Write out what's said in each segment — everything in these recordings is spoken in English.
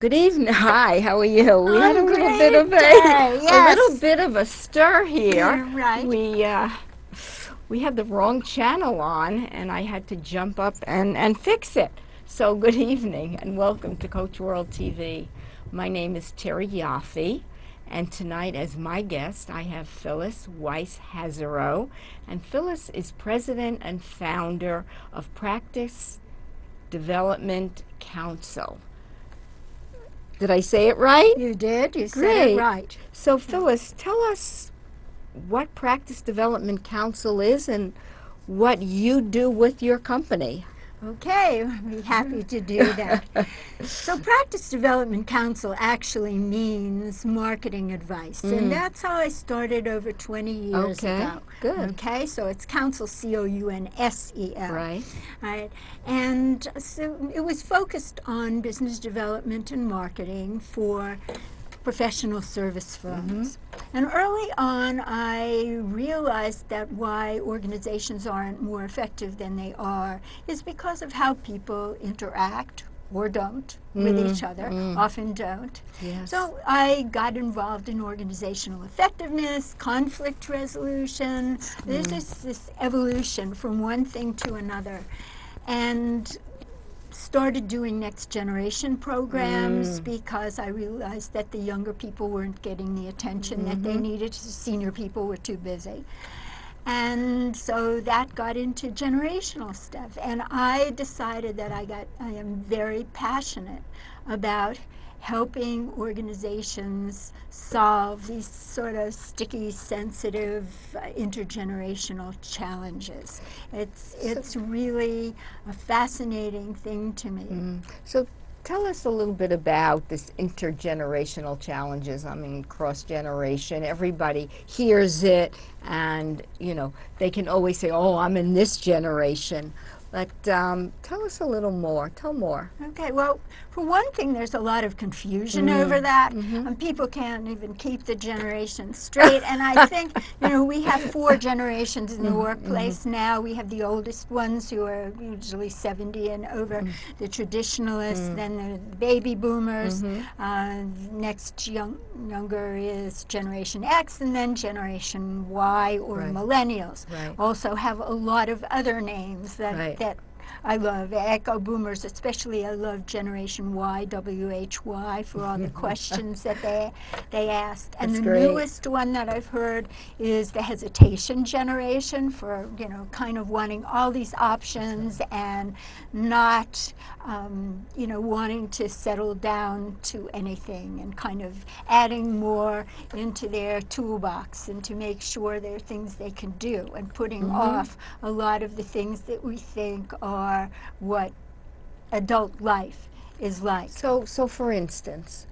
Good evening. Hi, how are you? We had a I'm little bit of great. a little Yes. bit of a stir here. You're right. We had the wrong channel on and I had to jump up and fix it. So good evening and welcome to Coach World TV. My name is Terry Yoffe, and tonight as my guest I have Phyllis Weiss Haserot, and Phyllis is president and founder of Practice Development Council. Did I say it right? You did. You said it Great. right. So, Phyllis, tell us what Practice Development Council is and what you do with your company. Okay, I'll be happy to do that. So, Practice Development Council actually means marketing advice, and that's how I started over 20 years Okay, ago. good. Okay, so it's Council, Counsel. Right. Right, and so it was focused on business development and marketing for professional service firms. And early on, I realized that why organizations aren't more effective than they are is because of how people interact or don't with each other, often don't. Yes. So I got involved in organizational effectiveness, conflict resolution. There's this evolution from one thing to another. And started doing next generation programs because I realized that the younger people weren't getting the attention that they needed. Senior people were too busy. And so that got into generational stuff. And I decided that I am very passionate about helping organizations solve these sort of sticky, sensitive, intergenerational challenges. It's really a fascinating thing to me. So, tell us a little bit about this intergenerational challenges. I mean, cross generation. Everybody hears it, and they can always say, "Oh, I'm in this generation." But tell us a little more. Tell more. Okay, well, for one thing, there's a lot of confusion over that, and people can't even keep the generations straight. And I think, we have 4 generations in the workplace now. We have the oldest ones who are usually 70 and over, the traditionalists, then the baby boomers. Younger is Generation X, and then Generation Y or Right. millennials. Right. Also have a lot of other names Right. that I love. Echo boomers, especially. I love Generation Y, WHY, for all the questions that they asked. And That's the great. newest one that I've heard is the hesitation generation, for kind of wanting all these options and not wanting to settle down to anything, and kind of adding more into their toolbox and to make sure there are things they can do, and putting off a lot of the things that we think are what adult life is like. So for instance,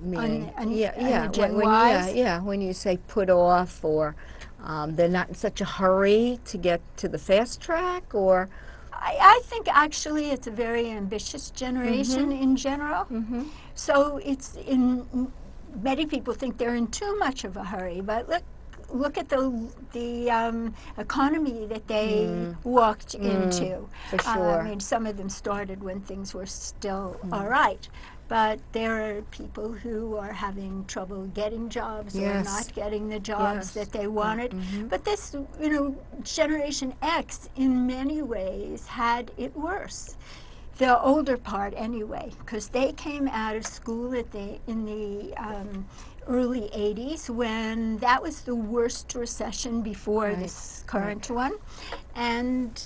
meaning, on yeah, the Gen Ys? when you say put off, or they're not in such a hurry to get to the fast track, or I think actually it's a very ambitious generation in general. So many people think they're in too much of a hurry, but look at the economy that they walked into. for sure. I mean, some of them started when things were still all right. But there are people who are having trouble getting jobs or Yes. not getting the jobs Yes. that they wanted. But this, Generation X, in many ways, had it worse. The older part, anyway, because they came out of school in the early 80s, when that was the worst recession before Right. this current one. And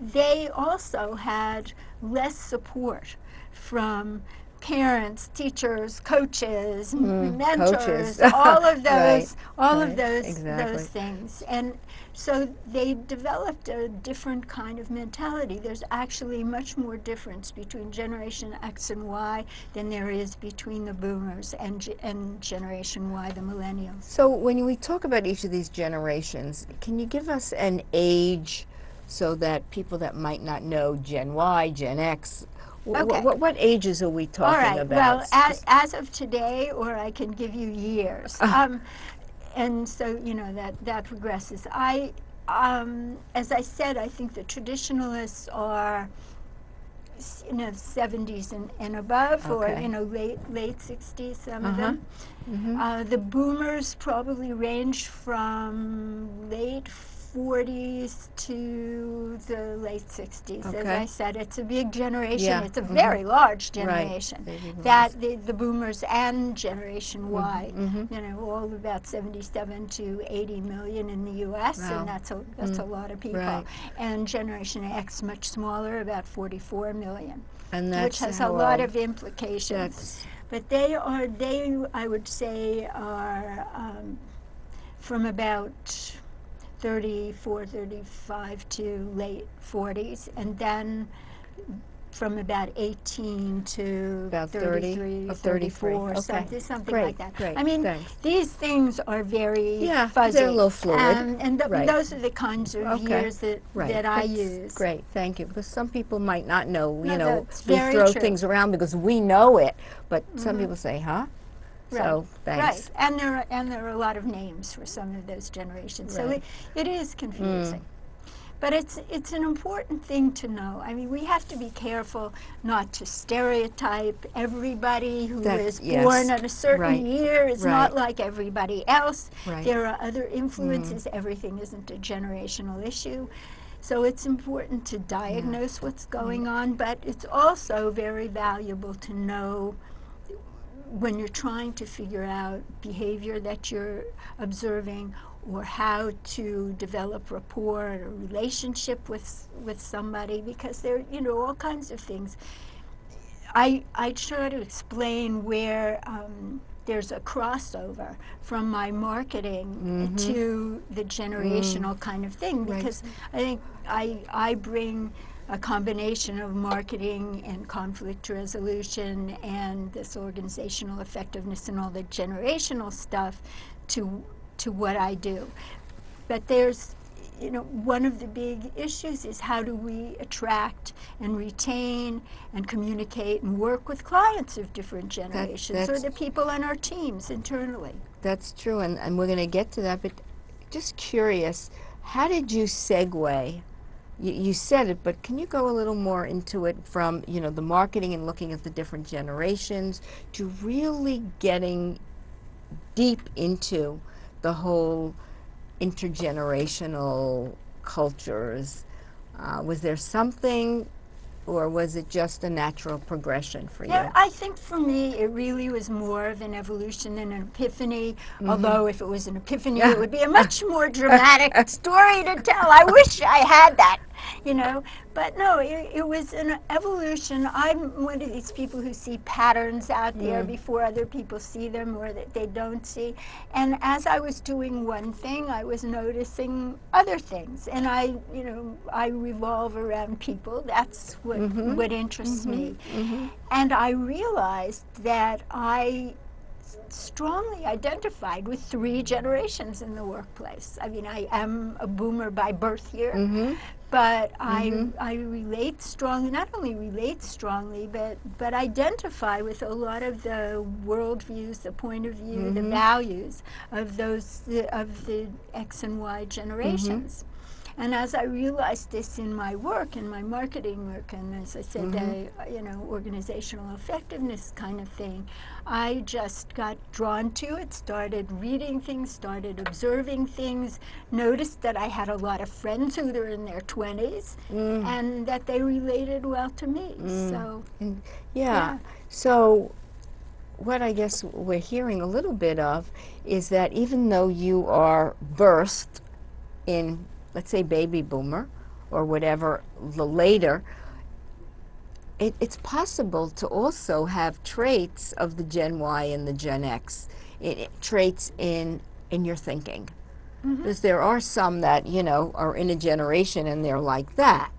they also had less support from parents, teachers, coaches, mentors, Coaches. all of those, Right. those Exactly. things. And so they developed a different kind of mentality. There's actually much more difference between Generation X and Y than there is between the boomers and Generation Y, the millennials. So when we talk about each of these generations, can you give us an age so that people that might not know Gen Y, Gen X, Okay. what ages are we talking All right. about? Well, as of today, or I can give you years. And so, that progresses. As I said, I think the traditionalists are you know, 70s and above, or Okay. you know, late 60s, some of Uh-huh. them. Mm-hmm. The boomers probably range from late 40s to the late 60s. As Okay. I said, it's a big generation. Yeah. It's a Mm-hmm. very large Right. generation. Baby boomers. That the boomers and Generation Y, Mm-hmm. you know, all about 77 to 80 million in the U.S., Wow. and that's a lot of people. Right. And Generation X, much smaller, about 44 million, And which that's has a how lot old? of implications. That's But they, I would say, are from about 34, 35 to late 40s, and then from about 18 to about 33, 30 or 33. 34, Okay. something Great. like that. Great. I mean, Thanks. these things are very Yeah, fuzzy. they're a little fluid. And Right. those are the kinds of Okay. years that, Right. that I That's use. great. Thank you. Because some people might not know, No, you know, that's we very throw true. things around because we know it, but some people say, huh? Right. So, thanks. Right, and there are a lot of names for some of those generations, so Right. it is confusing. But it's an important thing to know. I mean, we have to be careful not to stereotype everybody who That's- is yes. born at a certain Right. year is Right. not like everybody else. Right. There are other influences. Everything isn't a generational issue. So it's important to diagnose what's going on, but it's also very valuable to know when you're trying to figure out behavior that you're observing, or how to develop rapport or relationship with somebody, because there are, you know, all kinds of things. I try to explain where there's a crossover from my marketing to the generational kind of thing, Right. because I think I bring a combination of marketing and conflict resolution and this organizational effectiveness and all the generational stuff to what I do. But there's, you know, one of the big issues is how do we attract and retain and communicate and work with clients of different generations, or that's- the people on our teams internally. That's true, and we're going to get to that, but just curious, how did you segue? You said it, but can you go a little more into it from, you know, the marketing and looking at the different generations to really getting deep into the whole intergenerational cultures? Was there something, or was it just a natural progression for you? Yeah, I think for me it really was more of an evolution than an epiphany, although if it was an epiphany it would be a much more dramatic story to tell. I wish I had that, you know. But no, it was an evolution. I'm one of these people who see patterns out there before other people see them, or that they don't see. And as I was doing one thing, I was noticing other things. And I revolve around people. That's what interests me. And I realized that I strongly identified with three generations in the workplace. I mean, I am a boomer by birth here, but I relate strongly, not only relate strongly, but identify with a lot of the worldviews, the point of view, the values of of the X and Y generations. And as I realized this in my work, in my marketing work, and as I said, organizational effectiveness kind of thing, I just got drawn to it, started reading things, started observing things, noticed that I had a lot of friends who were in their 20s, and that they related well to me. So, Yeah. So what I guess we're hearing a little bit of is that even though you are birthed in, let's say, baby boomer or whatever, the later, it's possible to also have traits of the Gen Y and the Gen X, traits in your thinking. Because there are some that, you know, are in a generation and they're like that,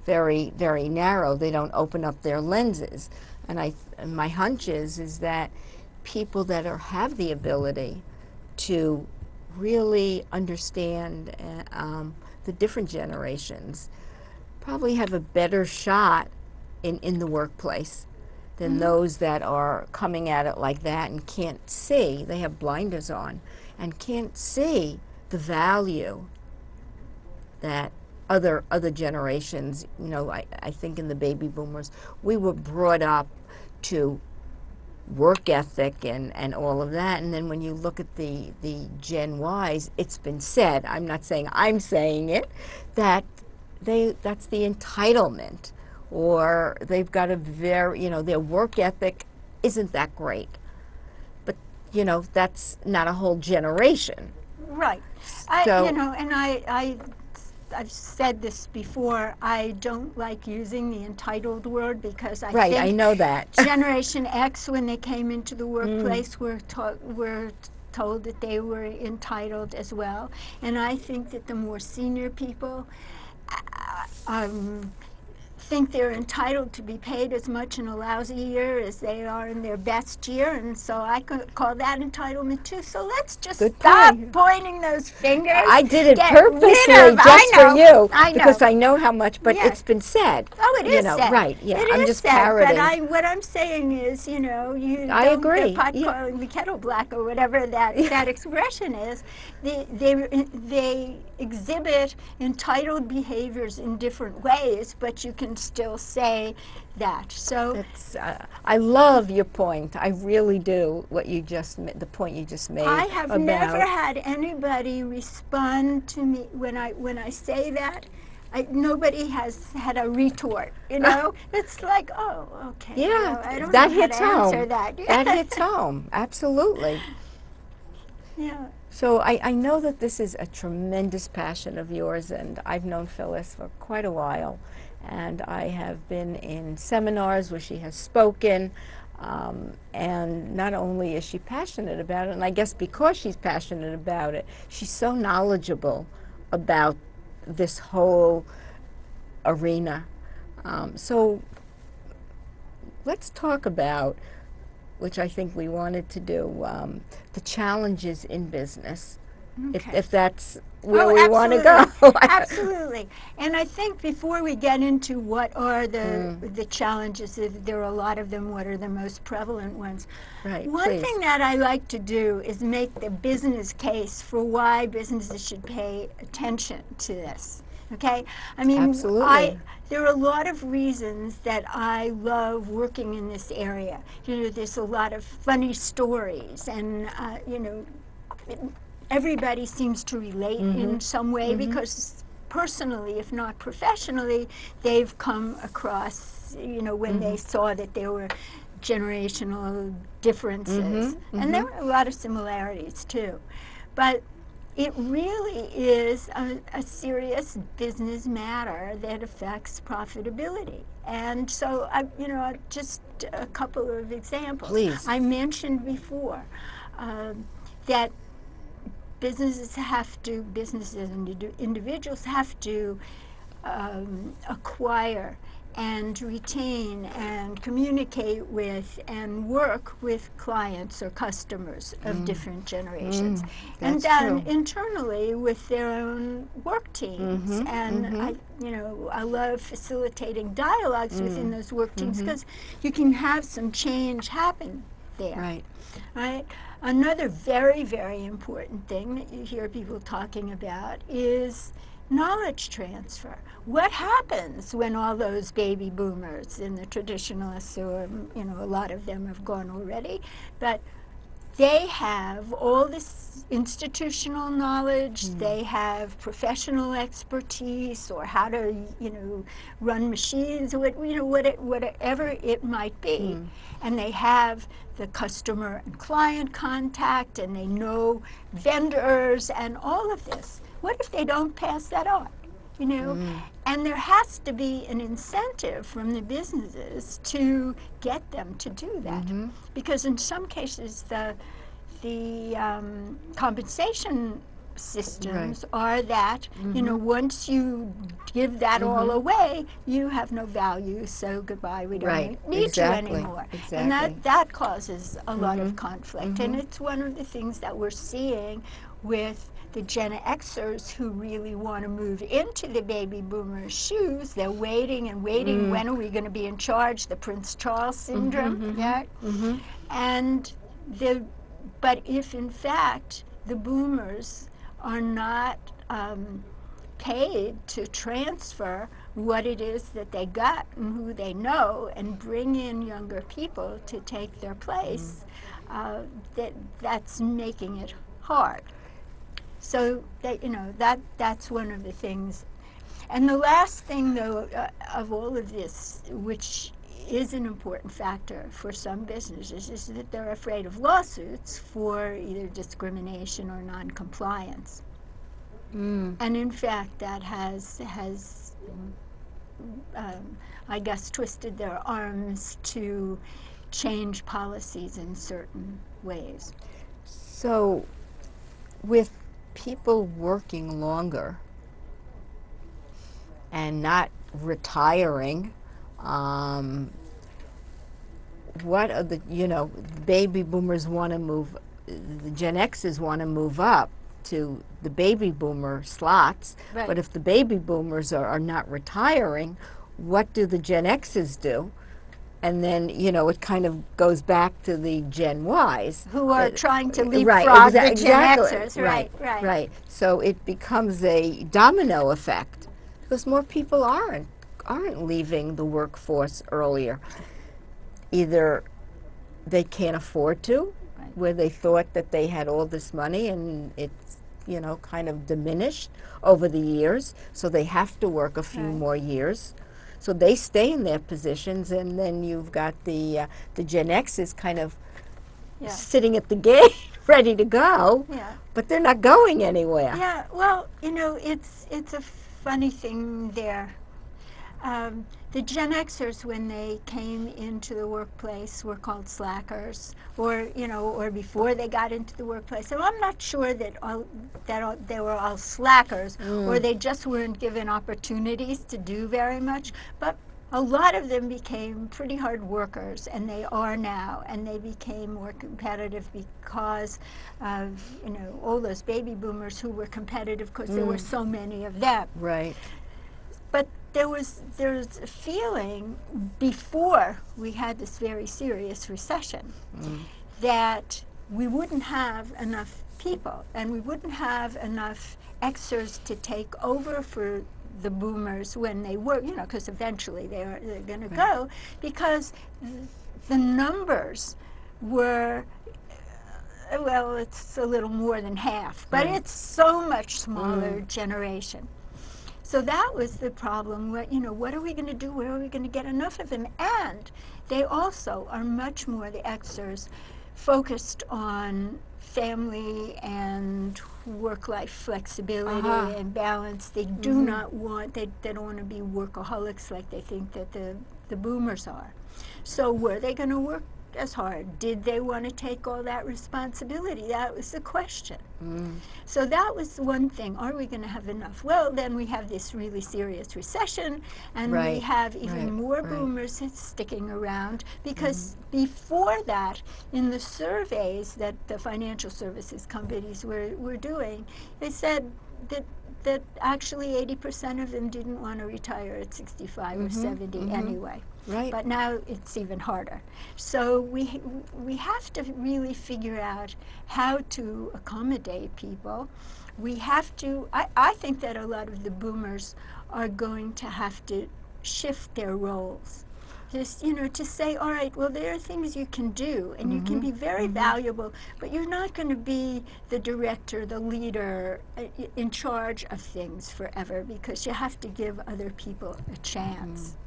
very, very narrow. They don't open up their lenses. And my hunch is that people that have the ability to really understand the different generations probably have a better shot in the workplace than those that are coming at it like that and can't see. They have blinders on and can't see the value that other generations. I think in the baby boomers, we were brought up to work ethic and all of that. And then when you look at the Gen Ys, it's been said, I'm not saying I'm saying it, that that's the entitlement, or they've got a very, their work ethic isn't that great. But, that's not a whole generation. Right. I've said this before, I don't like using the entitled word because I Right, think I know that. Generation X, when they came into the workplace, were told that they were entitled as well. And I think that the more senior people think they're entitled to be paid as much in a lousy year as they are in their best year, and so I could call that entitlement too. So let's just Good stop point. pointing those fingers. I did it Get rid purposely of, just for you I because know. I know how much, but Yes. it's been said. Oh, it is said. Right, yeah. It I'm is just said, parroting. but what I'm saying is, you I don't agree. the pot Yeah. calling the kettle black or whatever that expression is. They exhibit entitled behaviors in different ways, but you can still say that. So I love your point. I really do. The point you just made I have never about. had anybody respond to me when I say that. Nobody has had a retort, It's like, oh, okay. Yeah, Well, I don't that know how to hits answer home. that. That hits home. Absolutely. Yeah. So I know that this is a tremendous passion of yours, and I've known Phyllis for quite a while, and I have been in seminars where she has spoken, and not only is she passionate about it, and I guess because she's passionate about it, she's so knowledgeable about this whole arena. So let's talk about, which I think we wanted to do, the challenges in business, Okay. if that's where Oh, we want to go. absolutely. And I think before we get into what are the challenges, if there are a lot of them, what are the most prevalent ones? Right, One please. thing that I like to do is make the business case for why businesses should pay attention to this. Okay? I mean, Absolutely. there are a lot of reasons that I love working in this area. There's a lot of funny stories, and everybody seems to relate in some way because personally, if not professionally, they've come across, when they saw that there were generational differences. And there were a lot of similarities too. But it really is a serious business matter that affects profitability. And so, just a couple of examples. Please. I mentioned before that businesses and individuals have to acquire and retain and communicate with and work with clients or customers of different generations. And That's then true. internally with their own work teams. I love facilitating dialogues within those work teams because you can have some change happen there. Right. Right? Another very, very important thing that you hear people talking about is knowledge transfer. What happens when all those baby boomers and the traditionalists, or a lot of them have gone already, but they have all this institutional knowledge, they have professional expertise, or how to, run machines, whatever it might be. And they have the customer and client contact, and they know vendors and all of this. What if they don't pass that on? And there has to be an incentive from the businesses to get them to do that, because in some cases the compensation systems are that once you give that all away, you have no value, so goodbye, we don't need you anymore. Exactly. And that causes a lot of conflict, and it's one of the things that we're seeing with the Gen Xers who really want to move into the baby boomers' shoes. They're waiting and waiting. When are we going to be in charge? The Prince Charles syndrome. And but if in fact the boomers are not paid to transfer what it is that they got and who they know and bring in younger people to take their place, that's making it hard. So that, that's one of the things. And the last thing, though, of all of this, which is an important factor for some businesses, is that they're afraid of lawsuits for either discrimination or noncompliance. And in fact, that has I guess, twisted their arms to change policies in certain ways. So, with people working longer and not retiring, what are the, baby boomers want to move, the Gen Xers want to move up to the baby boomer slots, Right. but if the baby boomers are not retiring, what do the Gen Xers do? And then, it kind of goes back to the Gen Ys. Who are trying to Right, leapfrog the Gen exactly. Xers. Right. So it becomes a domino effect because more people aren't leaving the workforce earlier. Either they can't afford to, Right. where they thought that they had all this money and it's, kind of diminished over the years, so they have to work a few Right. more years. So they stay in their positions, and then you've got the Gen X's kind of Yeah. sitting at the gate, ready to go, Yeah. but they're not going anywhere. Yeah. Well, it's a funny thing there. The Gen Xers, when they came into the workplace, were called slackers, or before they got into the workplace. So I'm not sure that they were all slackers, or they just weren't given opportunities to do very much. But a lot of them became pretty hard workers, and they are now, and they became more competitive because of all those baby boomers who were competitive because there were so many of them. Right. But there's a feeling before we had this very serious recession that we wouldn't have enough people and we wouldn't have enough Xers to take over for the boomers when they were, because eventually they're going to go, because the numbers were, well, it's a little more than half, but Right. it's so much smaller generation. So that was the problem. What are we going to do? Where are we going to get enough of them? And they also are much more, the Xers, focused on family and work-life flexibility and balance. They do not want, they don't want to be workaholics like they think that the boomers are. So were they going to work as hard? Did they want to take all that responsibility? That was the question. So that was one thing. Are we going to have enough? Well, then we have this really serious recession, and we Right, have even right, more right. boomers sticking around, because before that, in the surveys that the financial services companies were doing, they said that actually 80% of them didn't want to retire at 65 or 70 anyway. Right. But now it's even harder. So we have to really figure out how to accommodate people. We have to, I think that a lot of the boomers are going to have to shift their roles. Just, to say, all right, well, there are things you can do, and you can be very valuable, but you're not going to be the director, the leader, in charge of things forever, because you have to give other people a chance.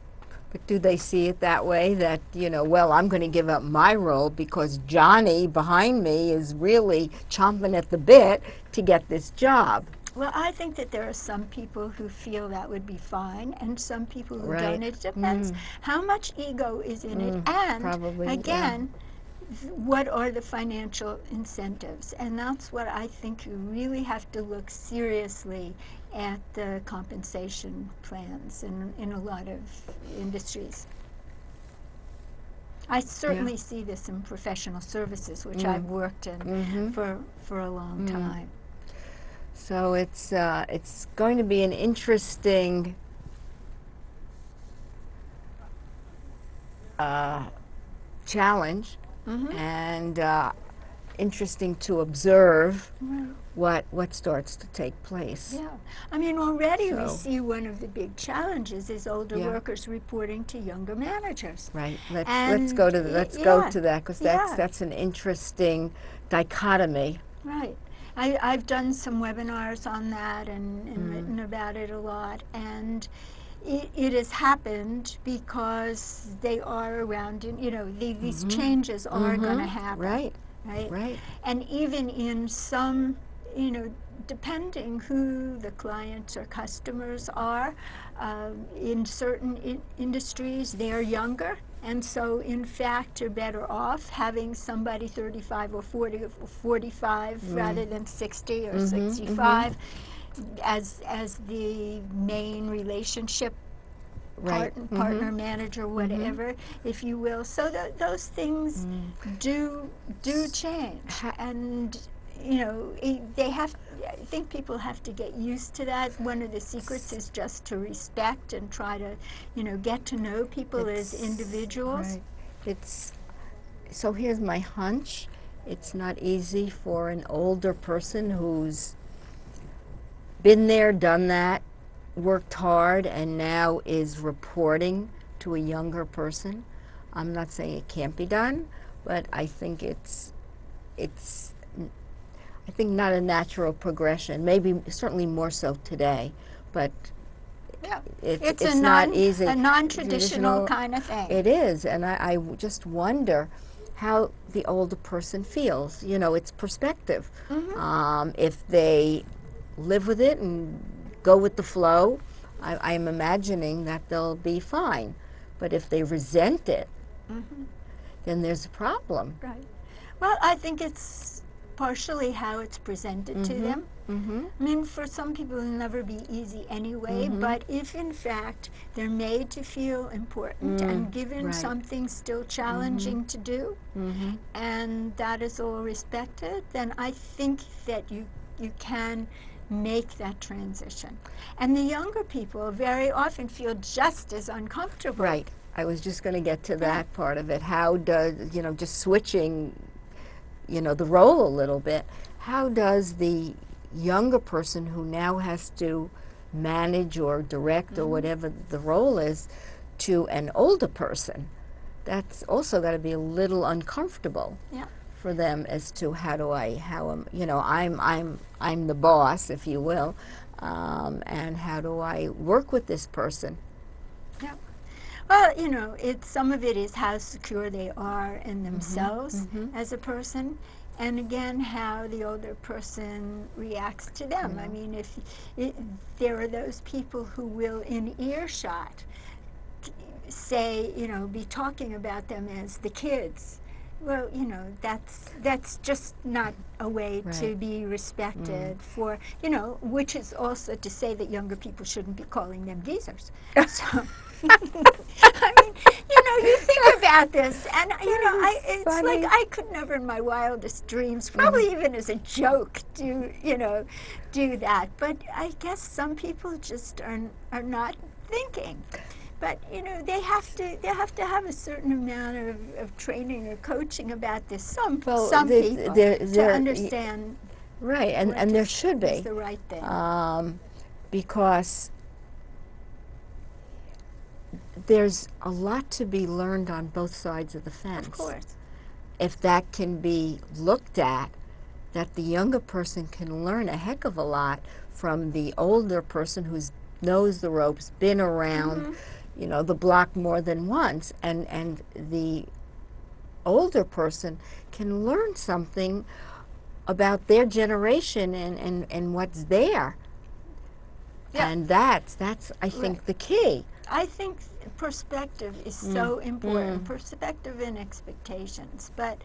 But do they see it that way, that, well, I'm going to give up my role because Johnny behind me is really chomping at the bit to get this job? Well, I think that there are some people who feel that would be fine, and some people who Right. don't. It depends how much ego is in it, and Probably, yeah. again, what are the financial incentives? And that's what I think you really have to look seriously at the compensation plans in a lot of industries. I certainly see this in professional services, which I've worked in for a long time. So it's going to be an interesting challenge, and interesting to observe Right. what starts to take place. Yeah. I mean, already we So, see one of the big challenges is older yeah. workers reporting to younger managers. Right. Let's And go to let's go yeah, to that, because yeah, that's an interesting dichotomy. right. I've done some webinars on that and written about it a lot. And it has happened because they are around, and, these changes are going to happen. Right. Right? Right. And even in some, depending who the clients or customers are, in certain industries, they're younger. And so, in fact, you're better off having somebody 35 or 40 or 45 rather than 60 or 65 as the main relationship Right. partner, manager, whatever, if you will. So those things do change, and they have. I think people have to get used to that. One of the secrets is just to respect and try to, get to know people as individuals. Right. It's so here's my hunch. It's not easy for an older person who's been there, done that, worked hard, and now is reporting to a younger person. I'm not saying it can't be done, but I think it's I think not a natural progression. Maybe certainly more so today, but Yeah, it's a not easy. non-traditional kind of thing. It is, and I just wonder how the older person feels. It's perspective. If they live with it and go with the flow, I am imagining that they'll be fine. But if they resent it, then there's a problem. Right. Well, I think it's partially how it's presented to them. I mean, for some people, it'll never be easy anyway, but if in fact they're made to feel important and given right. something still challenging to do, and that is all respected, then I think that you can make that transition. And the younger people very often feel just as uncomfortable. Right. I was just going to get to that part of it. How does, just switching, the role a little bit, how does the younger person who now has to manage or direct or whatever the role is to an older person, that's also got to be a little uncomfortable Yeah. for them as to how am, I'm the boss, if you will, and how do I work with this person? Yeah. Well, some of it is how secure they are in themselves as a person, and again, how the older person reacts to them. I mean, if there are those people who will, in earshot, say, be talking about them as the kids. Well, that's just not a way to Right. be respected for, which is also to say that younger people shouldn't be calling them geezers. So, I mean, you think about this, and, it's like funny. I could never in my wildest dreams, probably even as a joke, do that. But I guess some people just are not thinking. But they have to have a certain amount of training or coaching about this. Some people to understand. Right, and there should be. Is the right thing. Because there's a lot to be learned on both sides of the fence. Of course. If that can be looked at, that the younger person can learn a heck of a lot from the older person who's knows the ropes, been around, the block more than once, and the older person can learn something about their generation and what's there. Yeah. And that's I think the key. I think perspective is so important, perspective and expectations. But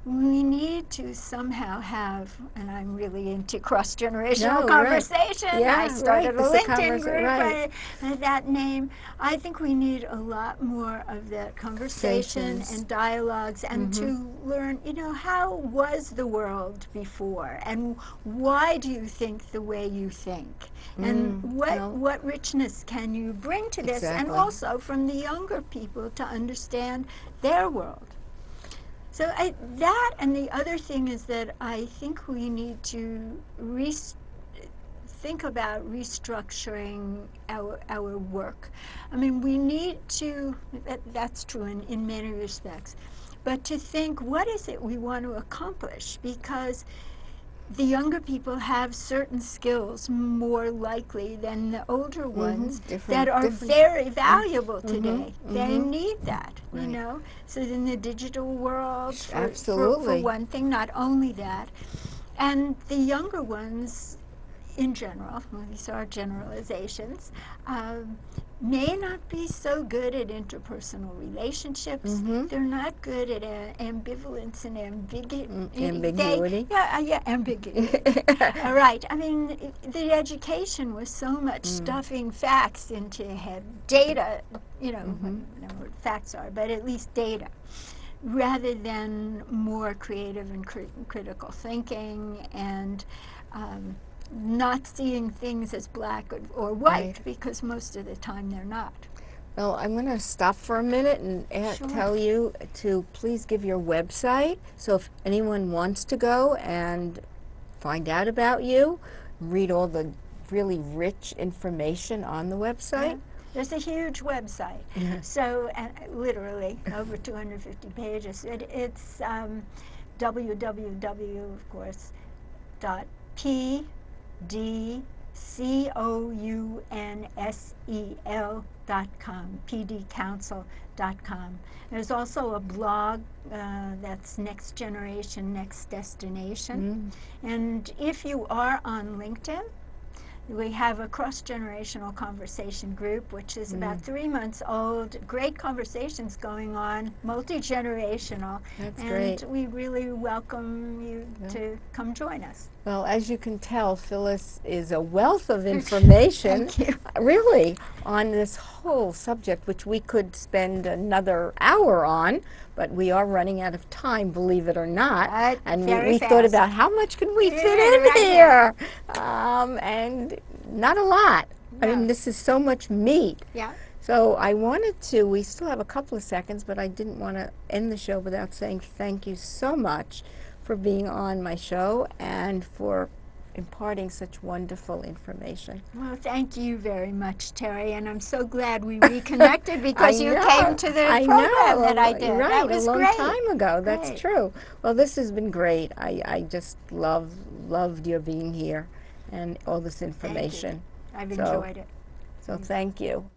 we need to somehow have, and I'm really into cross-generational conversation. Yeah, I started a LinkedIn group by that name. I think we need a lot more of that conversation and dialogues, and to learn, how was the world before, and why do you think the way you think, and what richness can you bring to this, and also from the younger people to understand their world. So that, and the other thing is that I think we need to think about restructuring our work. I mean, we need to, that's true in many respects, but to think, what is it we want to accomplish? Because the younger people have certain skills more likely than the older ones that are very valuable today. They need that, you know. So in the digital world, for one thing, not only that, and the younger ones in general, these are generalizations, may not be so good at interpersonal relationships. They're not good at ambivalence and ambiguity. Ambiguity. All right. I mean, the education was so much stuffing facts into your head, data, you know, I don't know what facts are, but at least data, rather than more creative and critical thinking and not seeing things as black or white, because most of the time they're not. Well, I'm going to stop for a minute and tell you to please give your website, so if anyone wants to go and find out about you, read all the really rich information on the website. Yeah. There's a huge website, so literally over 250 pages. It's www, of course, pdcounsel.com, pdcounsel.com. There's also a blog that's Next Generation, Next Destination. And if you are on LinkedIn, we have a cross-generational conversation group, which is about 3 months old. Great conversations going on, multi-generational. That's and great. We really welcome you to come join us. Well, as you can tell, Phyllis is a wealth of information, really, on this whole subject, which we could spend another hour on, but we are running out of time, believe it or not. And we thought about how much can we fit in here, and not a lot. I mean, this is so much meat. So I wanted to, we still have a couple of seconds, but I didn't want to end the show without saying thank you so much for being on my show and for imparting such wonderful information. Well, thank you very much, Terry, and I'm so glad we reconnected because you came to the program that I did. Right, that was a long great. time ago. That's true. Well, this has been great. I just loved your being here and all this information. Thank you. I've enjoyed it. So thank you.